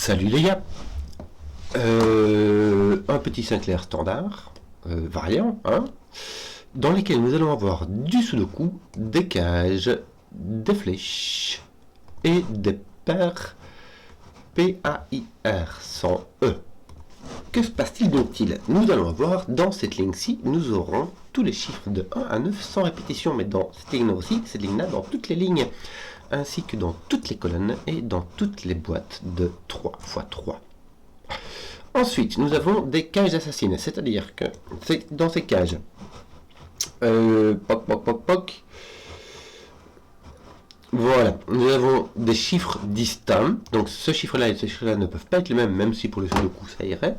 Salut les gars. Un petit Sinclair standard, variant, hein, dans lesquels nous allons avoir du sudoku, des cages, des flèches et des paires PAIR sans E. Que se passe-t-il donc-il? Nous allons avoir, dans cette ligne-ci, nous aurons tous les chiffres de 1 à 9 sans répétition, mais dans cette ligne-là aussi, cette ligne-là, dans toutes les lignes, ainsi que dans toutes les colonnes et dans toutes les boîtes de 3 x 3. Ensuite, nous avons des cages assassines, c'est-à-dire que dans ces cages, voilà, nous avons des chiffres distincts, donc ce chiffre-là et ce chiffre-là ne peuvent pas être les mêmes, même si pour le sudoku ça irait,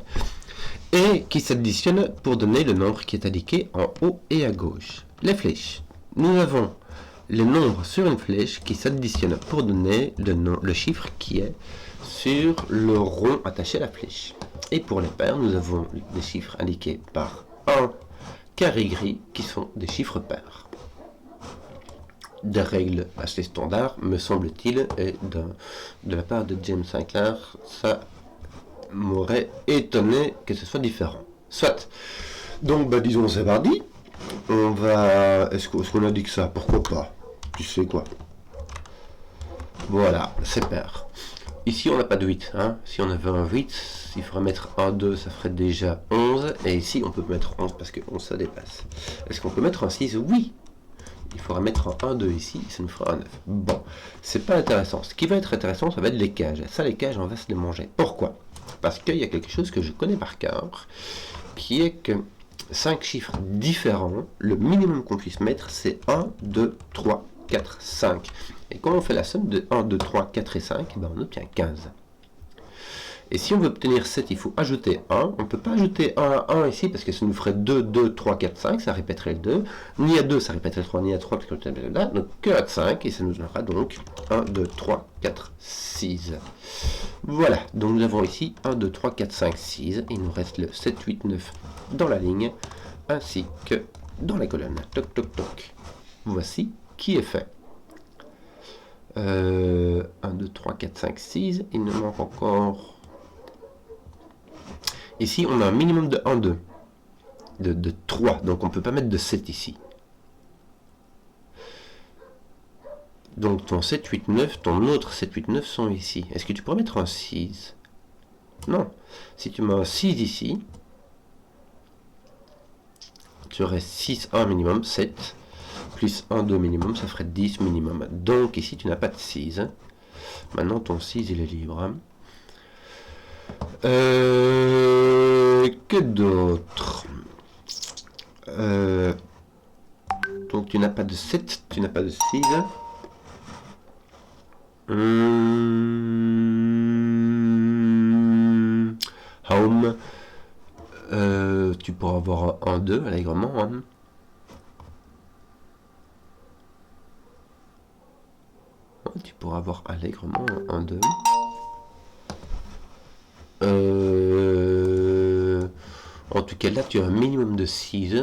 et qui s'additionnent pour donner le nombre qui est indiqué en haut et à gauche. Les flèches, nous avons les nombres sur une flèche qui s'additionnent pour donner le chiffre qui est sur le rond attaché à la flèche. Et pour les paires, nous avons des chiffres indiqués par un carré gris qui sont des chiffres pairs. Des règles assez standards, me semble-t-il, et de la part de James Sinclair, ça m'aurait étonné que ce soit différent. Soit. Donc, disons, c'est parti. On va... Est-ce qu'on a dit que ça? Pourquoi pas? Tu sais quoi? Voilà, c'est pair. Ici, on n'a pas de 8. Hein. Si on avait un 8, il faudrait mettre un 2, ça ferait déjà 11. Et ici, on peut mettre 11 parce que 11, ça dépasse. Est-ce qu'on peut mettre un 6? Oui. Il faudra mettre un 1, 2 ici, ça nous fera un 9. Bon, c'est pas intéressant. Ce qui va être intéressant, ça va être les cages. Ça, les cages, on va se les manger. Pourquoi? Parce qu'il y a quelque chose que je connais par cœur, qui est que 5 chiffres différents, le minimum qu'on puisse mettre, c'est 1, 2, 3, 4, 5. Et quand on fait la somme de 1, 2, 3, 4 et 5, on obtient 15. Et si on veut obtenir 7, il faut ajouter 1. On ne peut pas ajouter 1 à 1 ici, parce que ça nous ferait 2, 2, 3, 4, 5, ça répéterait le 2. Ni à 2, ça répéterait le 3, ni à 3, parce que là, donc que à 5, et ça nous donnera donc 1, 2, 3, 4, 6. Voilà, donc nous avons ici 1, 2, 3, 4, 5, 6. Et il nous reste le 7, 8, 9 dans la ligne, ainsi que dans la colonne. Toc, toc, toc. Voici qui est fait. 1, 2, 3, 4, 5, 6. Il nous manque encore... Ici, on a un minimum de 1, 2. De 3. Donc, on ne peut pas mettre de 7 ici. Donc, ton 7, 8, 9, ton autre 7, 8, 9 sont ici. Est-ce que tu pourrais mettre un 6? Non. Si tu mets un 6 ici, tu aurais 6, 1 minimum, 7. Plus 1, 2 minimum, ça ferait 10 minimum. Donc, ici, tu n'as pas de 6. Maintenant, ton 6, il est libre. Que d'autre? Donc tu n'as pas de 7, tu n'as pas de 6. Home. Tu pourras avoir un 2 allègrement. Hein. Tu pourras avoir allègrement un 2. En tout cas, là, tu as un minimum de 6.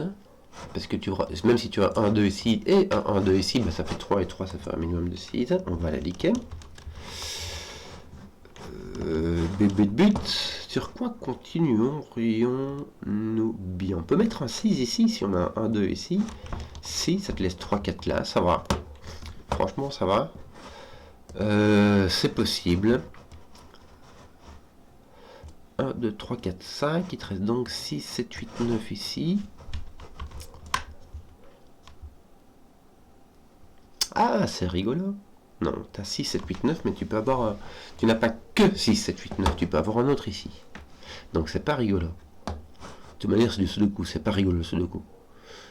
Parce que tu auras, même si tu as un 2 ici et un 1, 2 ici, ça fait 3 et 3, ça fait un minimum de 6. On va la liquer. Sur quoi continuerions-nous bien? On peut mettre un 6 ici, si on a un 1, 2 ici. Si, ça te laisse 3, 4 là, ça va. Franchement, ça va. C'est possible. 1, 2, 3, 4, 5. Il te reste donc 6, 7, 8, 9 ici. Ah, c'est rigolo. Non, tu as 6, 7, 8, 9, mais tu peux avoir... tu n'as pas que 6, 7, 8, 9. Tu peux avoir un autre ici. Donc, c'est pas rigolo. De toute manière, c'est du sudoku. C'est pas rigolo, le sudoku.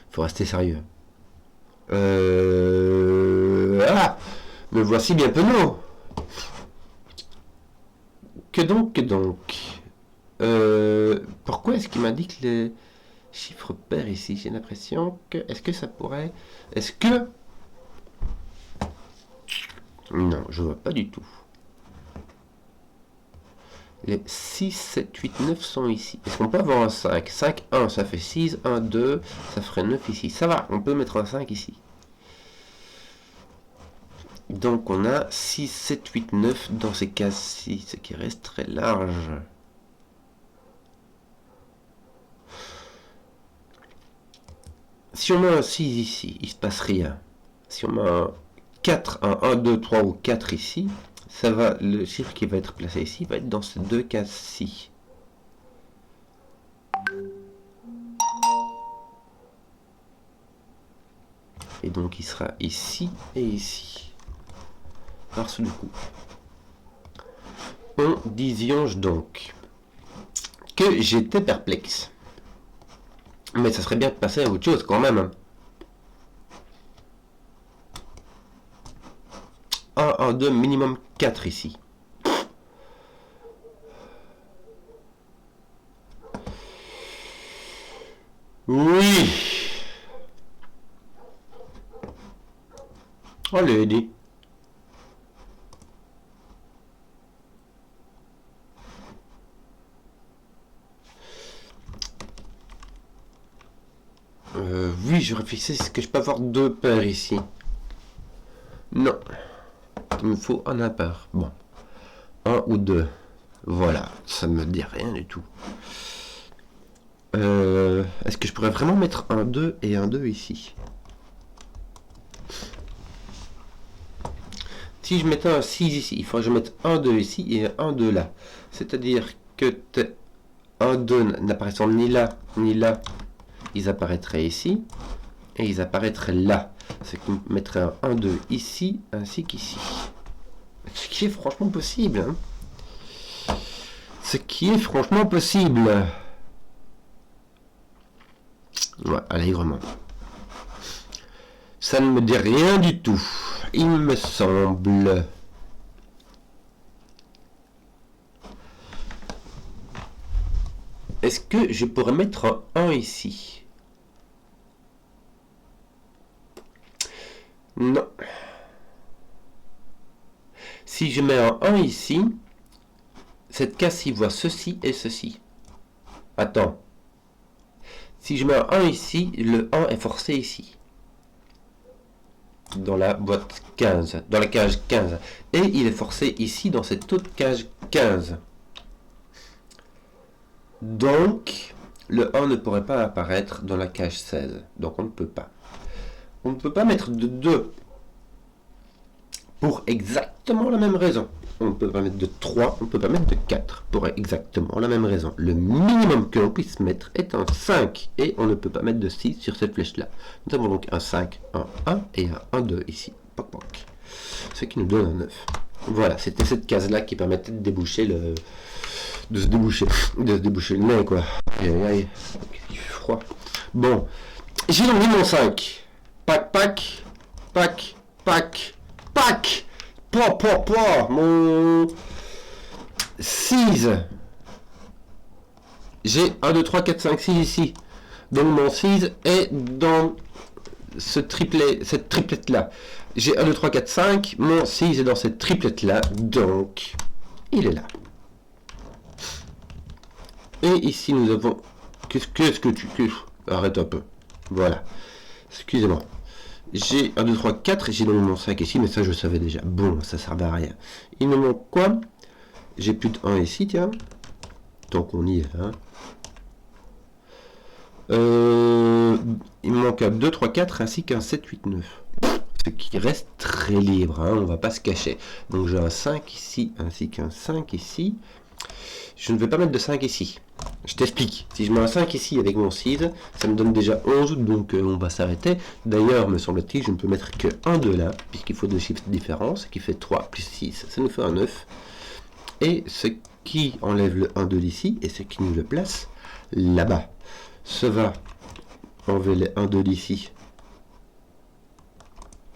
Il faut rester sérieux. Ah, me voici bien penaud. Que donc pourquoi est-ce qu'il m'indique les chiffres pairs ici? J'ai l'impression que... Est-ce que ça pourrait... Est-ce que... Non, je vois pas du tout. Les 6, 7, 8, 9 sont ici. Est-ce qu'on peut avoir un 5? 5, 1, ça fait 6. 1, 2, ça ferait 9 ici. Ça va, on peut mettre un 5 ici. Donc on a 6, 7, 8, 9 dans ces cases-ci, ce qui reste très large. Si on met un 6 ici, il se passe rien. Si on met un 4, un 1, 2, 3 ou 4 ici, ça va, le chiffre qui va être placé ici va être dans ces deux cases-ci. Et donc il sera ici et ici. Par ce coup. On disionge donc que j'étais perplexe. Mais ça serait bien de passer à autre chose quand même. 1, 1, 2, minimum 4 ici. Oui. Allez, dit. Oui, je réfléchissais, est-ce que je peux avoir deux paires ici? Non. Il me faut un impair. Bon. Un ou deux. Voilà, ça me dit rien du tout. Est-ce que je pourrais vraiment mettre un 2 et un 2 ici? Si je mettais un 6 ici, il faudrait que je mette un 2 ici et un 2 là. C'est-à-dire que un 2 n'apparaissant ni là ni là, ils apparaîtraient ici et ils apparaîtraient là. C'est qu'on mettrait un 1, 2 ici ainsi qu'ici. Ce qui est franchement possible. Hein. Ce qui est franchement possible. Ouais, allègrement. Ça ne me dit rien du tout. Il me semble. Est-ce que je pourrais mettre un 1 ici? Non. Si je mets un 1 ici, cette case-ci voit ceci et ceci. Attends. Si je mets un 1 ici, le 1 est forcé ici. Dans la boîte 15, dans la cage 15. Et il est forcé ici dans cette autre cage 15. Donc, le 1 ne pourrait pas apparaître dans la cage 16. Donc on ne peut pas. On ne peut pas mettre de 2. Pour exactement la même raison. On ne peut pas mettre de 3, on ne peut pas mettre de 4. Pour exactement la même raison. Le minimum que l'on puisse mettre est un 5. Et on ne peut pas mettre de 6 sur cette flèche-là. Nous avons donc un 5, un 1 et un 1, 2 ici. Poc, poc. Ce qui nous donne un 9. Voilà, c'était cette case-là qui permettait de déboucher le... De se déboucher le nez, quoi. Aïe, aïe, aïe. Il fait froid. Bon. J'ai donc mis mon 5. Pac, pac, pac, pac, pac. Mon 6. J'ai 1, 2, 3, 4, 5, 6 ici. Donc mon 6 est dans cette triplette là. J'ai 1, 2, 3, 4, 5. Mon 6 est dans cette triplette là. Donc, il est là. Et ici nous avons... Qu'est-ce que tu... Arrête un peu. Voilà. Excusez-moi. J'ai 1, 2, 3, 4, j'ai donc mon 5 ici, mais ça je savais déjà. Bon, ça servait à rien. Il me manque quoi? J'ai plus de 1 ici, tiens. Tant qu'on y est, hein. Il me manque un 2, 3, 4 ainsi qu'un 7, 8, 9. Ce qui reste très libre, hein, on va pas se cacher. Donc j'ai un 5 ici ainsi qu'un 5 ici. Je ne vais pas mettre de 5 ici. Je t'explique. Si je mets un 5 ici avec mon 6, ça me donne déjà 11, donc on va s'arrêter. D'ailleurs, me semble-t-il, je ne peux mettre que 1 de là, puisqu'il faut deux chiffres différents, ce qui fait 3 plus 6, ça nous fait un 9. Et ce qui enlève le 1 de d'ici, et ce qui nous le place là-bas. Ça va enlever les 1 de d'ici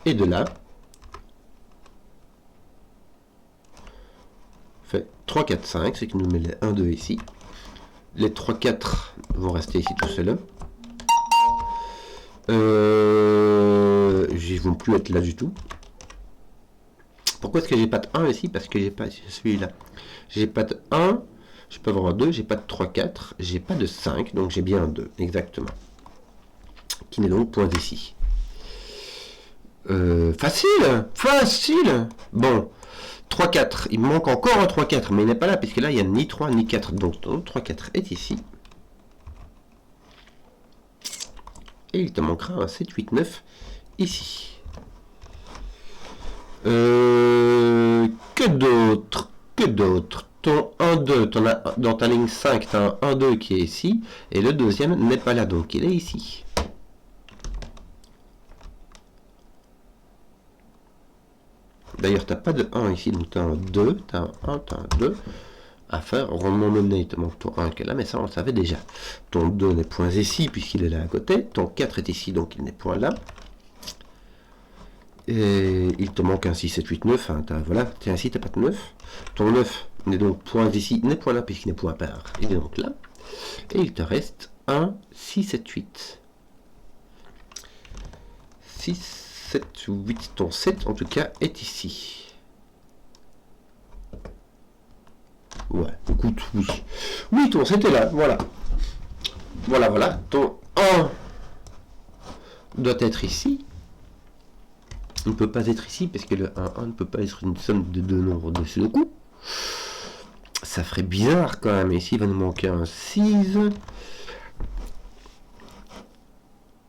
et de là. Fait 3, 4, 5, ce qui nous met les 1, 2 ici. Les 3, 4 vont rester ici tout seuls. Ils vont plus être là du tout. Pourquoi est-ce que j'ai pas de 1 ici? Parce que j'ai pas celui-là. J'ai pas de 1, je peux avoir un 2, j'ai pas de 3, 4, j'ai pas de 5, donc j'ai bien un 2, exactement. Qui n'est donc point ici. Facile, facile. Bon, 3-4, il me manque encore un 3-4, mais il n'est pas là, puisque là, il n'y a ni 3 ni 4. Donc, ton 3-4 est ici. Et il te manquera un 7-8-9 ici. Que d'autre? Que d'autre? Ton 1-2, dans ta ligne 5, tu as un 1-2 qui est ici, et le deuxième n'est pas là, donc il est ici. D'ailleurs, tu n'as pas de 1 ici, donc tu as un 2, tu as un 1, tu as un 2 à faire. Au moment donné, il te manque ton 1 qui est là, mais ça on le savait déjà. Ton 2 n'est point ici, puisqu'il est là à côté. Ton 4 est ici, donc il n'est point là. Et il te manque un 6, 7, 8, 9. Hein, voilà, tiens, ici, tu n'as pas de 9. Ton 9 n'est donc point ici, n'est point là, puisqu'il n'est point part. Il est donc là. Et il te reste 1, 6, 7, 8. 6, 7, 8. Ton 7, en tout cas, est ici. Ouais, écoute, oui. Oui, ton 7 est là, voilà. Voilà, voilà. Ton 1 doit être ici. Il ne peut pas être ici, parce que le 1 ne peut pas être une somme de deux nombres dessus le coup. Ça ferait bizarre quand même. Ici, il va nous manquer un 6.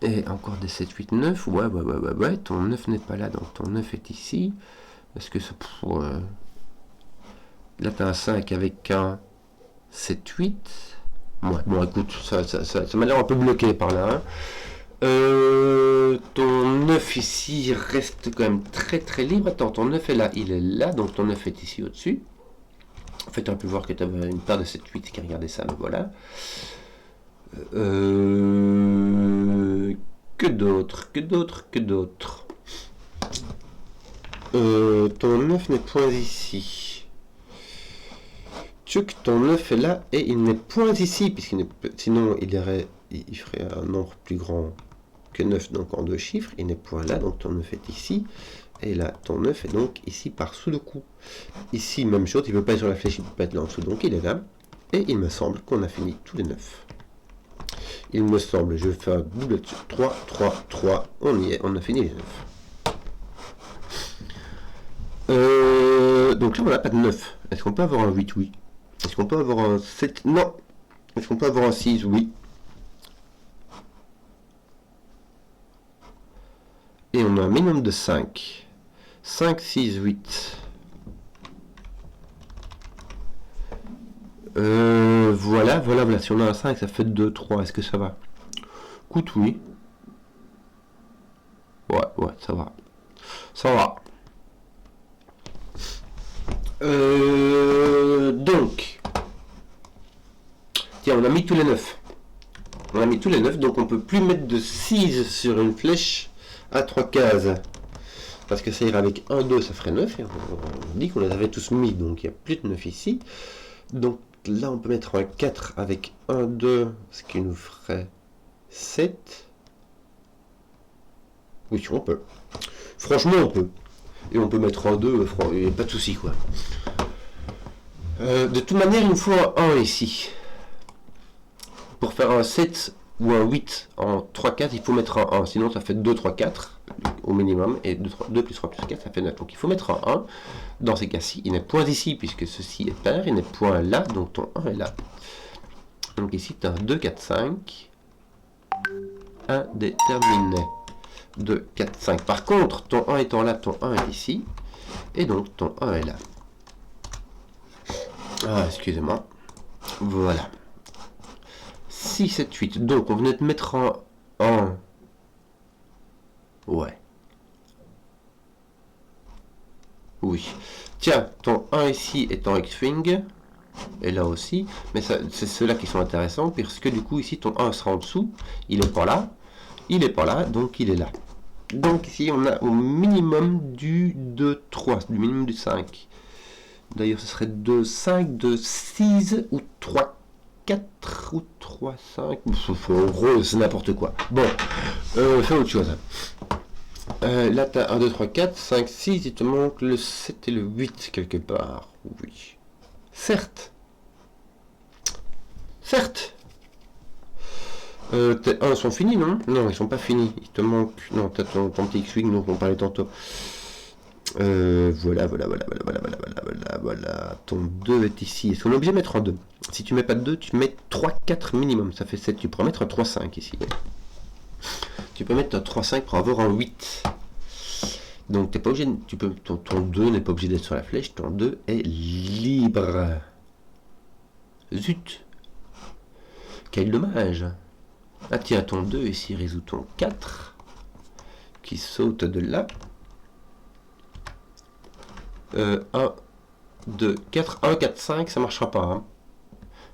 Et encore des 7, 8, 9. Ouais. Ton 9 n'est pas là, donc ton 9 est ici. Est-ce que ça... Là, tu as un 5 avec un 7, 8. Ouais, bon, écoute, ça m'a l'air un peu bloqué par là. Ton 9 ici reste quand même très très libre. Attends, ton 9 est là, il est là, donc ton 9 est ici au-dessus. En fait, on peut voir que tu avais une paire de 7, 8 qui regardait ça, mais voilà. Que d'autre? Ton 9 n'est point ici. Tchouk, ton 9 est là et il n'est point ici, sinon il ferait un nombre plus grand que 9, donc en deux chiffres. Il n'est point là, donc ton 9 est ici. Et là, ton 9 est donc ici par sous le coup. Ici, même chose, il ne peut pas être sur la flèche, il ne peut pas être là en dessous, donc il est là. Et il me semble qu'on a fini tous les 9. Il me semble, je vais faire un double dessus. 3, 3, 3, on y est, on a fini les 9. Donc là, on n'a pas de 9. Est-ce qu'on peut avoir un 8? Oui. Est-ce qu'on peut avoir un 7? Non. Est-ce qu'on peut avoir un 6? Oui. Et on a un minimum de 5. 5, 6, 8. Voilà. Si on a un 5, ça fait 2, 3. Est-ce que ça va? Écoute, oui. Ouais, ça va. Ça va. Donc. Tiens, on a mis tous les 9. Donc on peut plus mettre de 6 sur une flèche à 3 cases. Parce que ça ira avec 1, 2, ça ferait 9. Et on dit qu'on les avait tous mis, donc il n'y a plus de 9 ici. Donc là, on peut mettre un 4 avec 1, 2, ce qui nous ferait 7. Oui, on peut. Franchement, on peut. Et on peut mettre un 2, il n'y a pas de souci, quoi. De toute manière, il nous faut un 1 ici. Pour faire un 7 ou un 8 en 3, 4, il faut mettre un 1. Sinon, ça fait 2, 3, 4 au minimum. Et 2 plus 3 plus 4, ça fait 9. Donc, il faut mettre un 1. Dans ces cas-ci, il n'est point ici, puisque ceci est pair. Il n'est point là, donc ton 1 est là. Donc ici, tu as un 2, 4, 5. Indéterminé. 2, 4, 5. Par contre, ton 1 étant là, ton 1 est ici. Et donc, ton 1 est là. Ah, excusez-moi. Voilà. 6, 7, 8. Donc, on venait de mettre en 1. Ouais. Oui. Tiens, ton 1 ici est en X-Wing. Et là aussi. Mais c'est ceux-là qui sont intéressants. Puisque du coup, ici, ton 1 sera en dessous. Il n'est pas là. Donc il est là. Donc ici, on a au minimum du 2, 3. Du minimum du 5. D'ailleurs, ce serait 2, 5, 2, 6 ou 3, 4 ou 3, 5. En gros, c'est n'importe quoi. Bon, fais autre chose. Là, tu as 1, 2, 3, 4, 5, 6. Il te manque le 7 et le 8 quelque part. Oui. Certes. Tes 1 sont finis, non? Non, ils sont pas finis. Il te manque... Non, t'as ton petit X-Wing dont on parlait tantôt. Voilà. Ton 2 est ici. Est-ce qu'on est obligé de mettre en 2? Si tu mets pas de 2, tu mets 3, 4 minimum. Ça fait 7. Tu pourrais mettre un 3, 5 ici. Tu peux mettre un 3, 5 pour avoir un 8. Donc t'es pas obligé de, ton 2 n'est pas obligé d'être sur la flèche. Ton 2 est libre. Zut. Quel dommage. Ah tiens, ton 2 ici résout ton 4. Qui saute de là. 1, 2, 4, 1, 4, 5, ça marchera pas. Hein.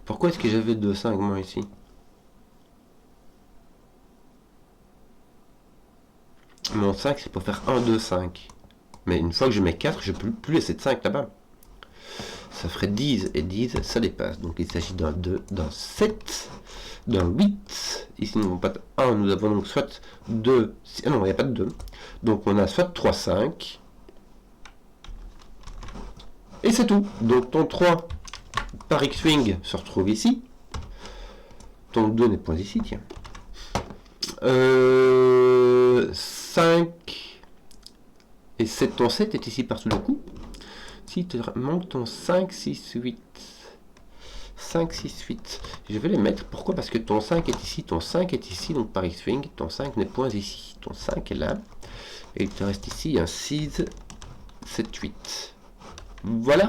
Pourquoi est-ce que j'avais 2, 5 moi ici? Mon 5 c'est pour faire 1, 2, 5. Mais une fois que je mets 4, je peux plus laisser de 5 là-bas. Ça ferait 10 et 10, ça dépasse. Donc il s'agit d'un 2, d'un 7, d'un 8. Ici nous n'avons pas de 1, nous avons donc soit 2. Ah non, il n'y a pas de 2. Donc on a soit 3, 5. Et c'est tout. Donc ton 3 par X-Wing se retrouve ici. Ton 2 n'est point ici, tiens. 5 et 7, ton 7 est ici par tout le coup. Si te manque ton 5, 6, 8. 5, 6, 8. Je vais les mettre. Pourquoi? Parce que ton 5 est ici, ton 5 est ici, donc par X-Wing, ton 5 n'est point ici. Ton 5 est là. Et il te reste ici un 6, 7, 8. Voilà.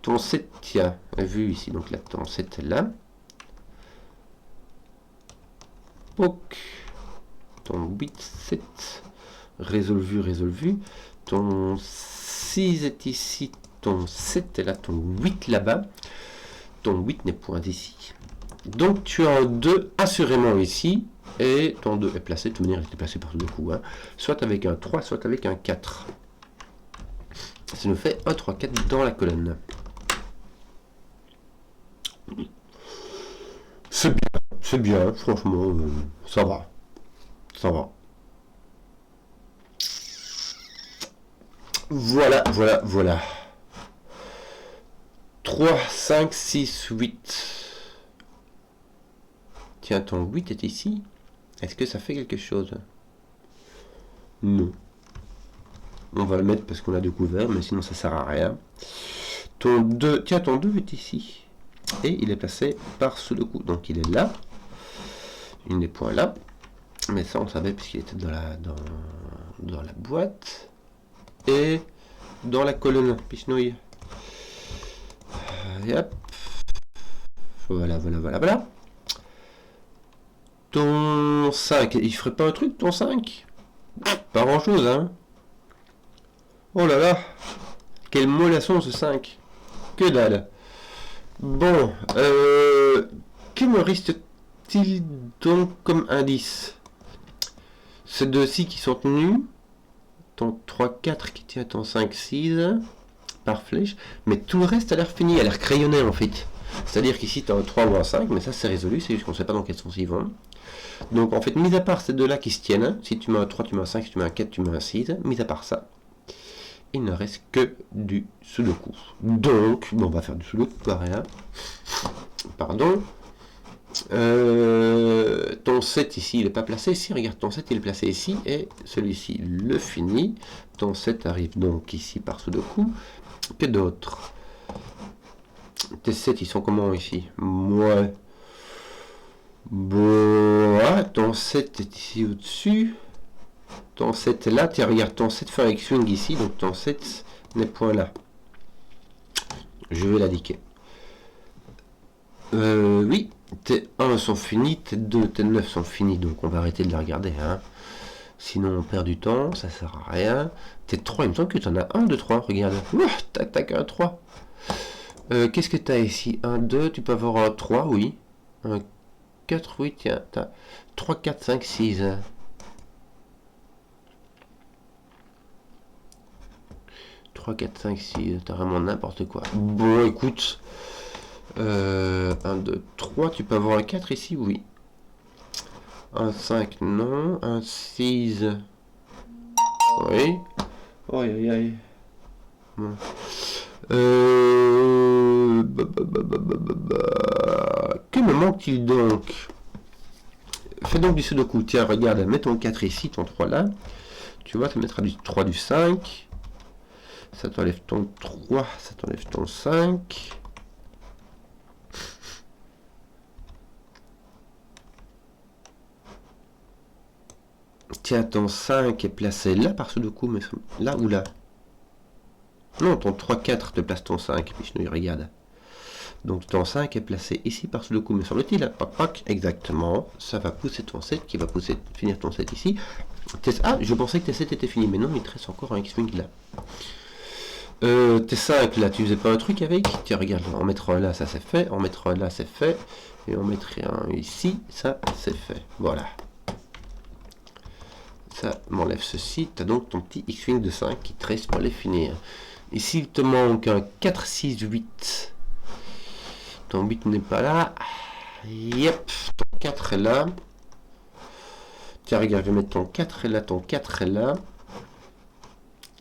Ton 7, tiens, vu ici, donc là, ton 7 est là. Ok. Ton 8, 7. Résolu. Ton 6 est ici, ton 7 est là, ton 8 là-bas. Ton 8 n'est point ici. Donc tu as un 2 assurément ici. Et ton 2 est placé, de toute manière il était placé par tous les coups. Hein. Soit avec un 3, soit avec un 4. Ça nous fait 1, 3, 4 dans la colonne. C'est bien, franchement, ça va. 3, 5, 6, 8. Tiens, ton 8 est ici. Est-ce que ça fait quelque chose? Non. On va le mettre parce qu'on l'a découvert, mais sinon ça sert à rien. Ton 2, tiens, ton 2 est ici. Et il est placé par sous le coup. Donc il est là. Il n'est point là. Mais ça on savait puisqu'il était dans la boîte. Et dans la colonne. Pichenouille. Hop. Voilà. Ton 5, il ferait pas un truc ton 5? Pas grand chose, hein. Oh là là. Quel mollasson ce 5. Que dalle. Bon, que me reste-t-il donc comme indice? Ces deux-ci qui sont tenus. Ton 3, 4 qui tient ton 5, 6 par flèche. Mais tout le reste a l'air fini, a l'air crayonné en fait. C'est-à-dire qu'ici tu as un 3 ou un 5, mais ça c'est résolu, c'est juste qu'on ne sait pas dans quel sens ils vont. Donc en fait, mis à part ces deux-là qui se tiennent, si tu mets un 3, tu mets un 5, si tu mets un 4, tu mets un 6, mis à part ça, il ne reste que du sudoku. Donc, bon, on va faire du sudoku, pas rien. Pardon. Ton 7 ici, il n'est pas placé ici. Regarde, ton 7, il est placé ici. Et celui-ci le finit. Ton 7 arrive donc ici par sudoku. Que d'autres? Tes 7, ils sont comment ici? Ouais. Bon, ton 7 est ici au-dessus. Ton 7 est là. Tiens, regarde, ton 7 fait un X-Wing ici. Donc ton 7 n'est point là. Je vais l'indiquer. Oui, tes 1 sont finis, tes 2, tes 9 sont finis. Donc on va arrêter de les regarder. Hein. Sinon on perd du temps, ça sert à rien. Tes 3, il me semble que tu en as 1, 2, 3. Regarde. T'as qu'un 3. Qu'est-ce que tu as ici? 1, 2, tu peux avoir un 3, oui. Un 4, oui, tiens. T'as 3, 4, 5, 6. 3, 4, 5, 6, t'as vraiment n'importe quoi. Bon, écoute. 1, 2, 3, tu peux avoir un 4 ici, oui. Un 5, non. Un 6. Oui. Aïe. Bon. Que me manque-t-il donc? fais donc du sudoku. Tiens, regarde, mets ton 4 ici, ton 3 là. Tu vois, ça mettra du 3, du 5. Ça t'enlève ton 3, ça t'enlève ton 5. Tiens, ton 5 est placé là par sudoku, mais là ou là? Non, ton 3, 4 te place ton 5, puis je regarde. Donc ton 5 est placé ici par sudoku, me semble-t-il. Exactement. Ça va pousser ton 7, qui va finir ton 7 ici. Ah, je pensais que T7 était fini, mais non, il te reste encore un X-Wing là. T5 là, tu faisais pas un truc avec? Tiens, regarde, en mettre un là, ça c'est fait. En mettre un là, c'est fait. Et on mettrait un ici, ça c'est fait. Voilà. Ça m'enlève ceci. Tu as donc ton petit X-Wing de 5 qui te reste pour les finir. Ici, il te manque un 4, 6, 8. Ton 8 n'est pas là. Yep, ton 4 est là. Tiens, regarde, je vais mettre ton 4 est là, ton 4 est là.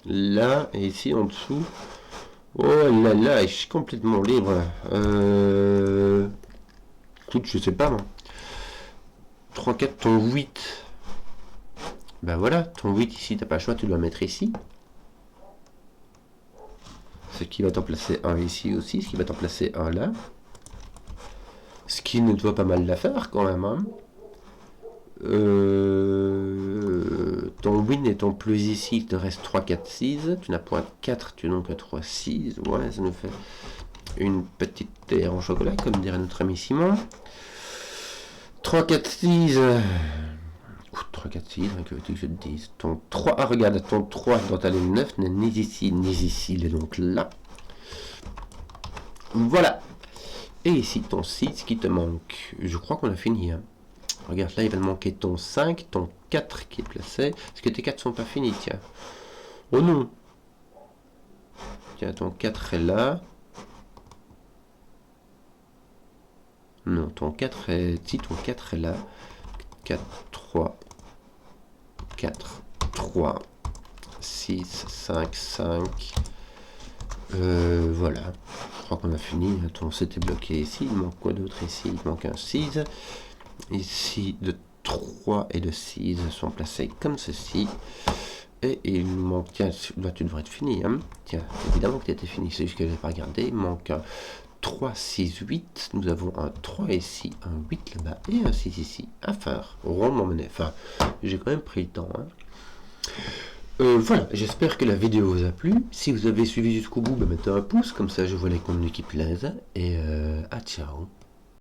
Là, et ici en dessous. Oh là là, je suis complètement libre. Écoute, je sais pas, moi. 3, 4, ton 8. Ben voilà, ton 8 ici, t'as pas le choix, tu dois mettre ici. Ce qui va t'en placer un ici aussi, ce qui va t'en placer un là. Ce qui ne doit pas mal la faire quand même. Hein. Ton win et ton plus ici, il te reste 3, 4, 6. Tu n'as point 4, tu n'as donc 3, 6. Ouais, ça nous fait une petite terre en chocolat, comme dirait notre ami Simon. 3, 4, 6. 3, 4, 6, que veux-tu que je te dise? Ton 3, ah regarde, ton 3 dans ta ligne 9 n'est ni ici, il est donc là. Voilà. Et ici, ton 6 qui te manque. Je crois qu'on a fini. Hein. Regarde, là, il va te manquer ton 5, ton 4 qui est placé. Est-ce que tes 4 sont pas finis, tiens? Oh non. Tiens, ton 4 est là. Non, ton 4 est... Si, ton 4 est là. 4, 3, 4, 3, 6, 5, 5. Voilà. Je crois qu'on a fini. Ton 7 est bloqué ici. Il manque quoi d'autre ici? Il manque un 6. Ici, de 3 et de 6 sont placés comme ceci. Et il manque... Tiens, là, tu devrais être fini. Hein. Tiens, évidemment que tu étais fini. C'est juste que je n'ai pas regardé. Il manque un 3, 6, 8. Nous avons un 3 ici, un 8 là-bas et un 6 ici. À faire. Rondement mené. Enfin, j'ai quand même pris le temps. Hein. Voilà, j'espère que la vidéo vous a plu. Si vous avez suivi jusqu'au bout, mettez un pouce. Comme ça, je vois les contenus qui plaisent. Et ciao.